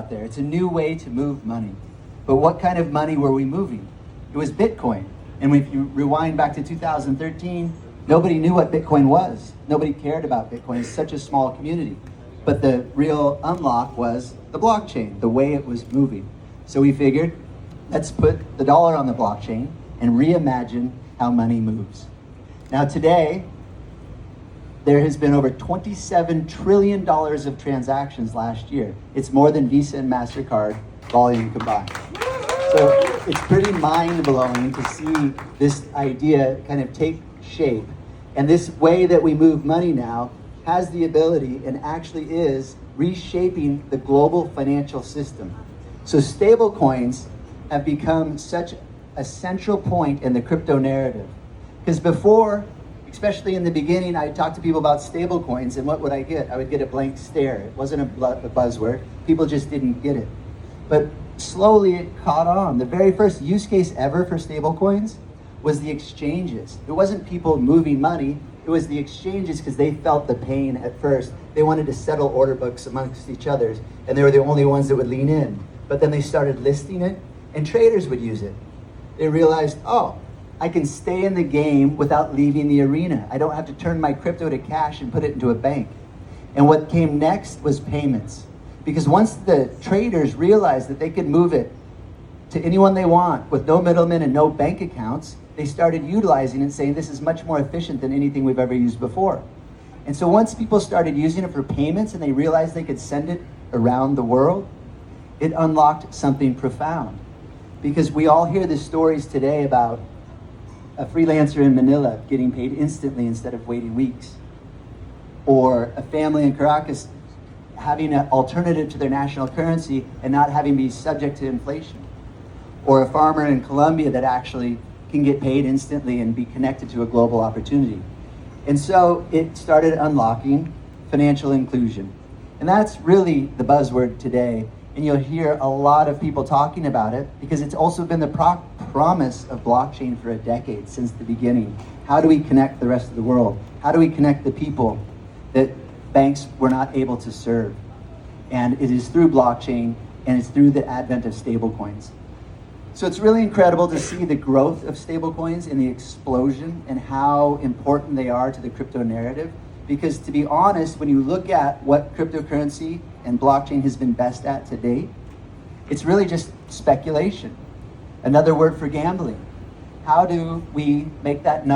out there. It's a new way to move money. But what kind of money were we moving? It was Bitcoin. And if you rewind back to 2013, nobody knew what Bitcoin was. Nobody cared about Bitcoin. It's such a small community. But the real unlock was the blockchain, the way it was moving. So we figured, let's put the dollar on the blockchain and reimagine how money moves. Now today, there has been over $27 trillion of transactions last year. It's more than Visa and MasterCard volume combined. So it's pretty mind-blowing to see this idea kind of take shape. And this way that we move money now has the ability and actually is reshaping the global financial system. So stable coins have become such a central point in the crypto narrative. Because before, especially in the beginning, I talked to people about stable coins, and what would I get? I would get a blank stare. It wasn't a buzzword. People just didn't get it. But slowly it caught on. The very first use case ever for stable coins was the exchanges. It wasn't people moving money. It was the exchanges, because they felt the pain at first. They wanted to settle order books amongst each other, and they were the only ones that would lean in. But then they started listing it, and traders would use it. They realized, oh, I can stay in the game without leaving the arena. I don't have to turn my crypto to cash and put it into a bank. And what came next was payments. Because once the traders realized that they could move it to anyone they want with no middlemen and no bank accounts, they started utilizing it, saying this is much more efficient than anything we've ever used before. And so once people started using it for payments and they realized they could send it around the world, it unlocked something profound. Because we all hear the stories today about a freelancer in Manila getting paid instantly instead of waiting weeks. Or a family in Caracas having an alternative to their national currency and not having to be subject to inflation. Or a farmer in Colombia that actually can get paid instantly and be connected to a global opportunity. And so it started unlocking financial inclusion. And that's really the buzzword today. And you'll hear a lot of people talking about it because it's also been the promise of blockchain for a decade, since the beginning. How do we connect the rest of the world? How do we connect the people that banks were not able to serve? And it is through blockchain, and it's through the advent of stablecoins. So it's really incredible to see the growth of stablecoins and the explosion and how important they are to the crypto narrative. Because to be honest, when you look at what cryptocurrency and blockchain has been best at to date, it's really just speculation. Another word for gambling. How do we make that number